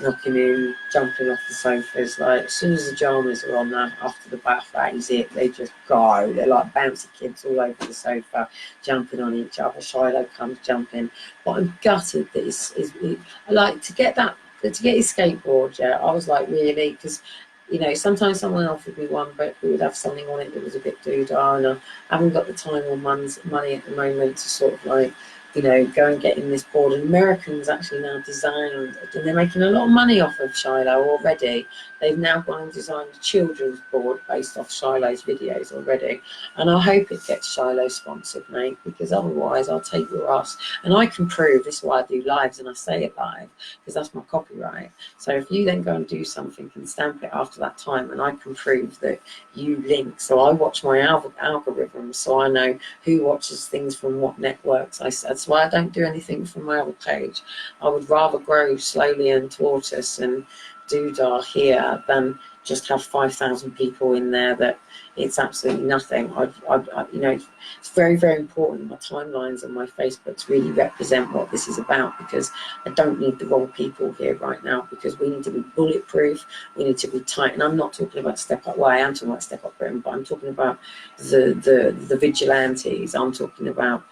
knocking in, jumping off the sofas. Like, as soon as the pajamas are on there, after the bath, that is it, they just go. They're like bouncy kids all over the sofa, jumping on each other. Shiloh comes jumping. But I'm gutted that I like to get his skateboard, yeah. I was like, really? Because you know, sometimes someone offered me one, but we would have something on it that was a bit doodah, and I haven't got the time or money at the moment to sort of like, you know, go and get in this board. And Americans actually now designed, and they're making a lot of money off of Shiloh already. They've now gone and designed a children's board based off Shiloh's videos already. And I hope it gets Shiloh sponsored, mate, because otherwise I'll take your ass. And I can prove, this is why I do lives and I say it live, because that's my copyright. So if you then go and do something and stamp it after that time, and I can prove that you link, so I watch my algorithms, so I know who watches things from what networks. That's why I don't do anything from my other page. I would rather grow Slowly and Tortoise and Doodah here than just have 5,000 people in there that it's absolutely nothing. You know, it's very, very important. My timelines and my Facebooks really represent what this is about, because I don't need the wrong people here right now, because we need to be bulletproof. We need to be tight. And I'm not talking about Step Up. Well, I am talking about Step Up Britain, but I'm talking about the vigilantes. I'm talking about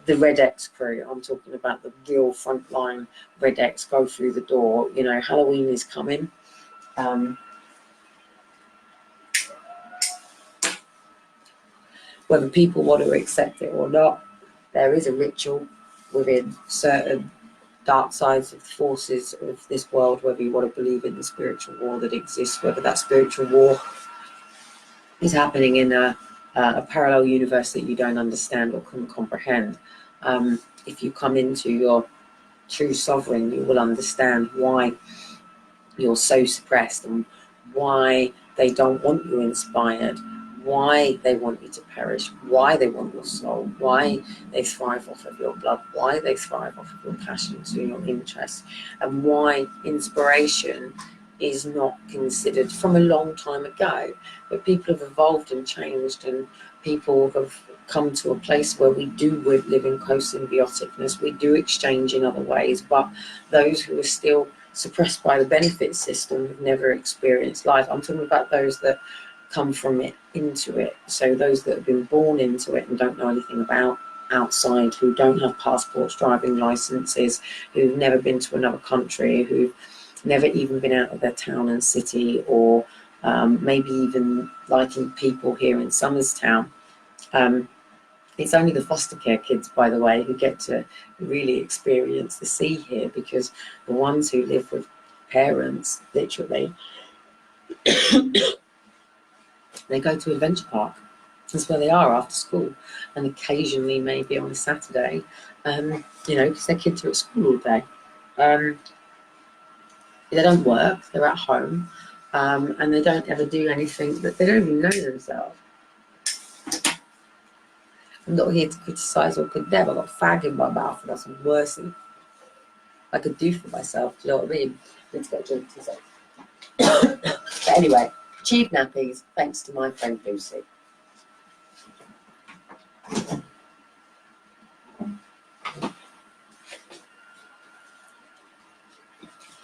the Red X crew. I'm talking about the real frontline Red X, go through the door. You know, Halloween is coming. Whether people want to accept it or not, there is a ritual within certain dark sides of the forces of this world, whether you want to believe in the spiritual war that exists, whether that spiritual war is happening in a parallel universe that you don't understand or can comprehend. If you come into your true sovereign, you will understand why you're so suppressed and why they don't want you inspired, why they want you to perish, why they want your soul, why they thrive off of your blood, why they thrive off of your passions and your interests, and why inspiration is not considered from a long time ago. But people have evolved and changed, and people have come to a place where we do live in co-symbioticness, we do exchange in other ways, but those who are still suppressed by the benefit system have never experienced life. I'm talking about those that come from it into it, so those that have been born into it and don't know anything about outside, who don't have passports, driving licenses, who've never been to another country, who've never even been out of their town and city, or maybe even liking people here in Somerstown. It's only the foster care kids, by the way, who get to really experience the sea here, because the ones who live with parents, literally, they go to Adventure Park. That's where they are after school, and occasionally maybe on a Saturday, you know, because their kids are at school all day. They don't work, they're at home, and they don't ever do anything, that they don't even know themselves. I'm not here to criticise or condemn. I've got fag in my mouth, and that's worse than I could do for myself. Do you know what I mean? I need to get a drink to But anyway, cheap nappies, thanks to my friend Lucy.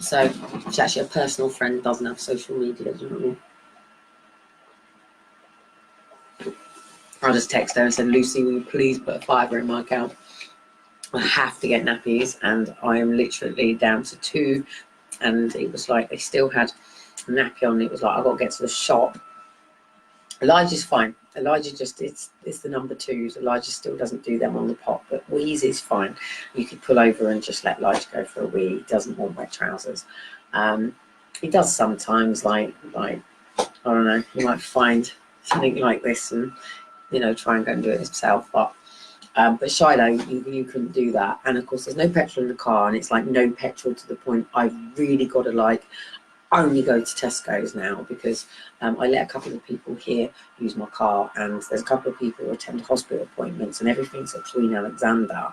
So she's actually a personal friend, doesn't have social media, do you know what I mean? I just texted her and said, Lucy, will you please put a £5 in my account? I have to get nappies, and I am literally down to 2. And it was like they still had a nappy on. It was like, I've got to get to the shop. Elijah's fine. Elijah just, it's the number 2s. Elijah still doesn't do them on the pot, but Wheeze is fine. You could pull over and just let Elijah go for a wee. He doesn't want wet trousers. He does sometimes, like I don't know, he might find something like this and, you know, try and go and do it himself. But Shiloh, you couldn't do that. And of course, there's no petrol in the car, and it's like no petrol to the point I've really got to like only go to Tesco's now, because I let a couple of people here use my car, and there's a couple of people who attend hospital appointments, and everything's at Queen Alexandra.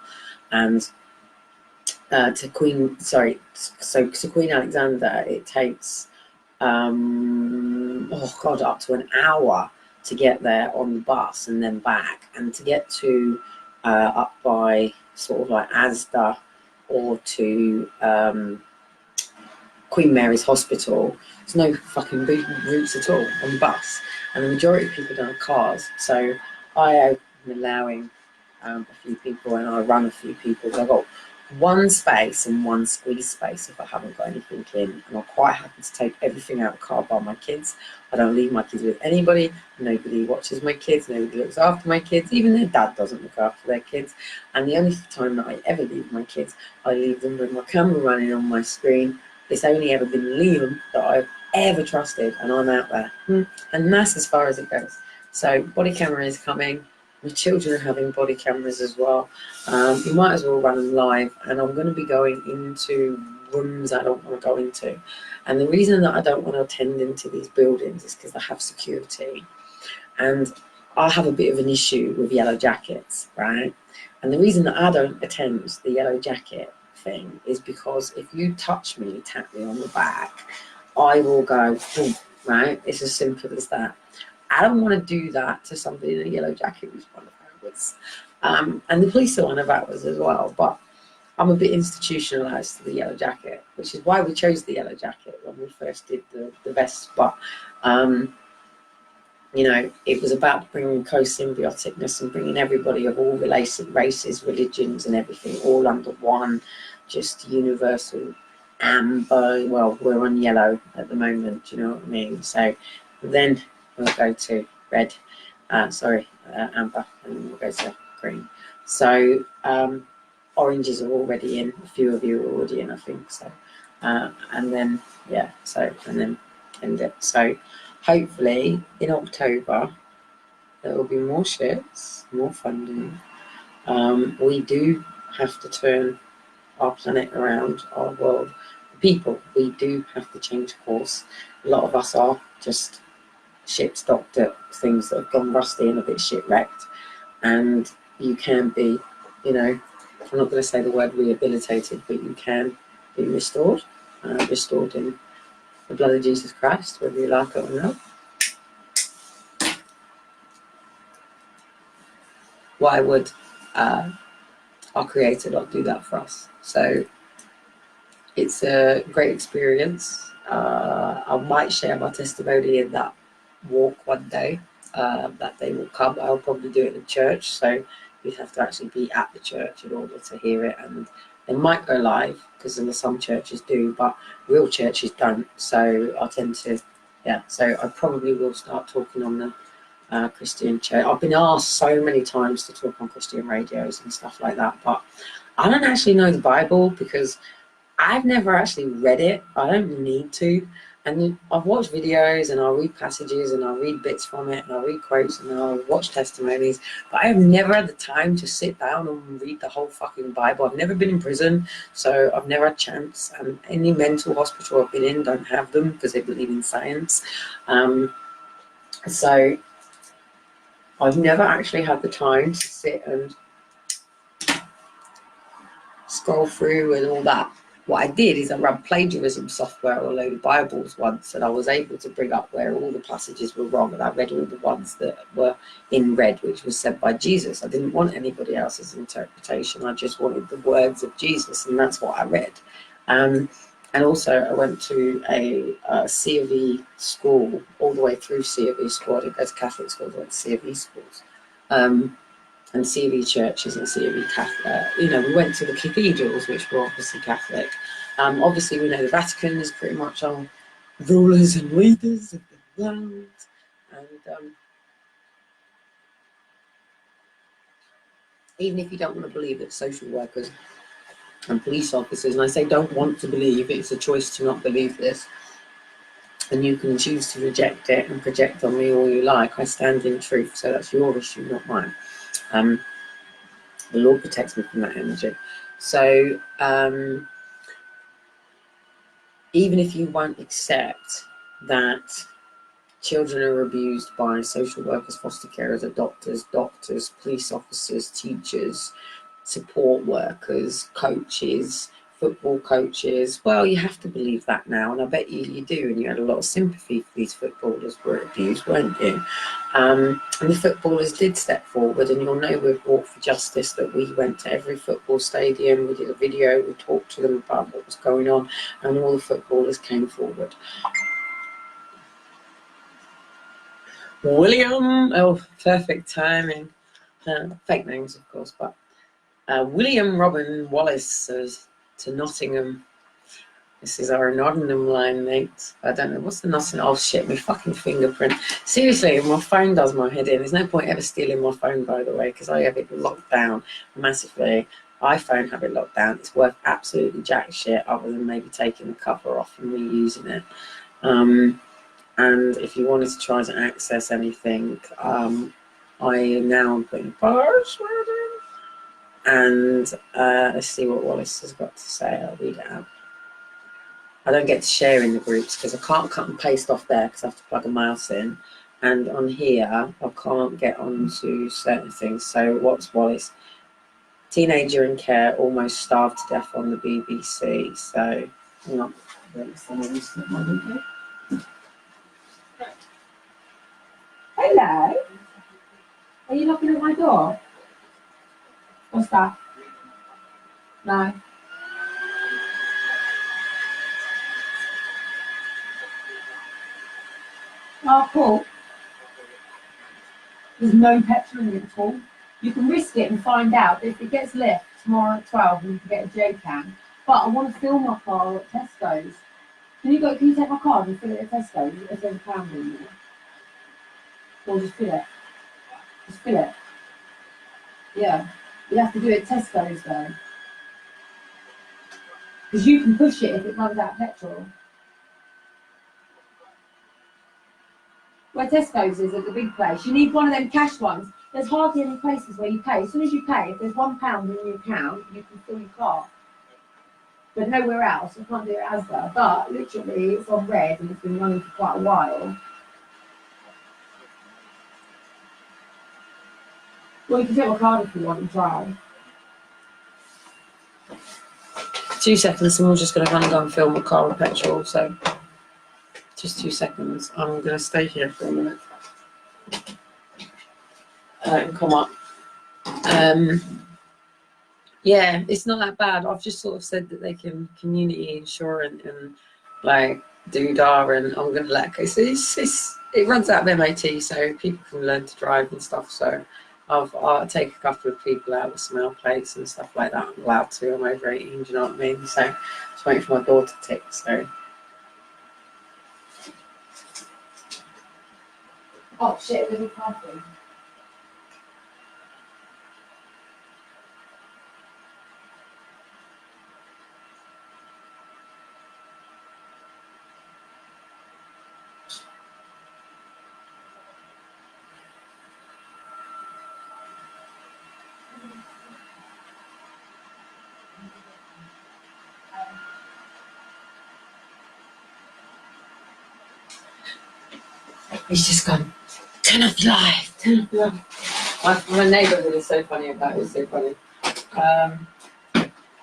And to Queen Alexandra, it takes up to an hour to get there on the bus and then back, and to get to up by sort of like Asda or to Queen Mary's Hospital, there's no fucking routes at all on the bus, and the majority of people don't have cars. So I am allowing a few people, and I run a few people. I've got one space and one squeeze space if I haven't got anything in, and I'm quite happy to take everything out of the car by my kids. I don't leave my kids with anybody. Nobody watches my kids. Nobody looks after my kids. Even their dad doesn't look after their kids. And the only time that I ever leave my kids, I leave them with my camera running on my screen. It's only ever been Liam that I've ever trusted, and I'm out there. And that's as far as it goes. So body camera is coming. My children are having body cameras as well. You might as well run them live, and I'm going to be going into rooms I don't want to go into. And the reason that I don't want to attend into these buildings is because they have security, and I have a bit of an issue with yellow jackets, right? And the reason that I don't attend the yellow jacket thing is because if you touch me, tap me on the back, I will go, boom, right? It's as simple as that. I don't want to do that to somebody in a yellow jacket who's one of ours. And the police are one of ours as well. But I'm a bit institutionalised to the yellow jacket, which is why we chose the yellow jacket when we first did the vest. But, you know, it was about bringing co-symbioticness and bringing everybody of all races, religions and everything all under one, just universal amber. Well, we're on yellow at the moment, do you know what I mean? So then we'll go to red, amber, and we'll go to green. So oranges are already in, a few of you are already in, I think. So, and then, yeah, so, and then end it. So hopefully in October, there will be more shirts, more funding. We do have to turn our planet around, our world. People, we do have to change course. A lot of us are just ships docked at things that have gone rusty and a bit shipwrecked, and you can be, you know, I'm not going to say the word rehabilitated, but you can be restored in the blood of Jesus Christ, whether you like it or not. Why would our Creator not do that for us? So it's a great experience. I might share my testimony in that walk one day. That day will come. I'll probably do it in church, so you'd have to actually be at the church in order to hear it, and they might go live because some churches do, but real churches don't. So I tend to, yeah. So I probably will start talking on the Christian church. I've been asked so many times to talk on Christian radios and stuff like that, but I don't actually know the Bible because I've never actually read it. I don't need to. And I've watched videos and I'll read passages and I'll read bits from it and I'll read quotes and I'll watch testimonies. But I have never had the time to sit down and read the whole fucking Bible. I've never been in prison, so I've never had a chance. And any mental hospital I've been in don't have them because they believe in science. So I've never actually had the time to sit and scroll through and all that. What I did is I ran plagiarism software on a load of Bibles once, and I was able to bring up where all the passages were wrong, and I read all the ones that were in red, which was said by Jesus. I didn't want anybody else's interpretation. I just wanted the words of Jesus, and that's what I read. And also I went to a C of E school, all the way through C of E school. I didn't go to Catholic schools, I went to C of E schools. And C of E churches and C of E Catholic. You know, we went to the cathedrals, which were obviously Catholic. Obviously, we know the Vatican is pretty much our rulers and leaders of the world. And even if you don't want to believe that social workers and police officers, and I say don't want to believe, it's a choice to not believe this, and you can choose to reject it and project on me all you like. I stand in truth, so that's your issue, not mine. The Lord protects me from that energy. So even if you won't accept that children are abused by social workers, foster carers, doctors, police officers, teachers, support workers, coaches, football coaches, well, you have to believe that now, and I bet you do, and you had a lot of sympathy for these footballers who were abused, weren't you? And the footballers did step forward, and you'll know with Walk for Justice that we went to every football stadium, we did a video, we talked to them about what was going on, and all the footballers came forward. William, oh, perfect timing. Fake names, of course, but William Robin Wallace says to Nottingham. This is our Nottingham line, mate. I don't know. What's the Nottingham? Oh, shit, my fucking fingerprint. Seriously, my phone does my head in. There's no point ever stealing my phone, by the way, because I have it locked down massively. iPhone have it locked down. It's worth absolutely jack shit other than maybe taking the cover off and reusing it. And if you wanted to try to access anything, I now am putting password in. And let's see what Wallace has got to say. I'll read it out. I don't get to share in the groups because I can't cut and paste off there because I have to plug a mouse in. And on here, I can't get onto certain things. So what's Wallace? Teenager in care, almost starved to death on the BBC. So, hang on. Hello? Are you knocking at my door? What's that? No. Oh, cool. There's no petrol in it at all. You can risk it and find out. If it gets left tomorrow at 12, and you can get a J can. But I want to fill my car at Tesco's. Can you take my card and fill it at Tesco's? Is there a pound in there? Or just fill it? Just fill it. Yeah. You have to do it at Tesco's though. Because you can push it if it runs out of petrol. Where Tesco's is at the big place, you need one of them cash ones. There's hardly any places where you pay. As soon as you pay, if there's £1 in your account, you can fill your car. But nowhere else, you can't do it as well. But literally, it's on red and it's been running for quite a while. Well, you can take my card if you want and try. 2 seconds, and we're just going to run and go and fill my car with petrol. So, just 2 seconds. I'm going to stay here for a minute. And come up. Yeah, it's not that bad. I've just sort of said that they can community insure and like doodah, and I'm going to let it. It runs out of MOT, so people can learn to drive and stuff. So I'll take a couple of people out with smell plates and stuff like that. I'm allowed to. I'm over 18, do you know what I mean? So just waiting for my door to tick. So. Oh shit, there's a coffee. He's just gone, turn off the light, turn off the light. My neighbourhood is so funny about it, it's so funny.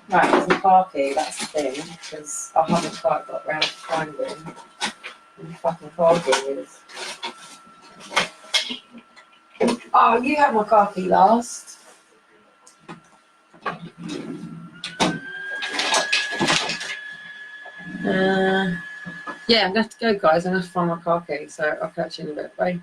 Right, there's my car key, that's the thing, because I haven't quite got round to finding where the fucking car key is. Oh, you had my car key last. Yeah, I'm going to have to go, guys. I'm going to have to find my car key, so I'll catch you in a bit. Bye.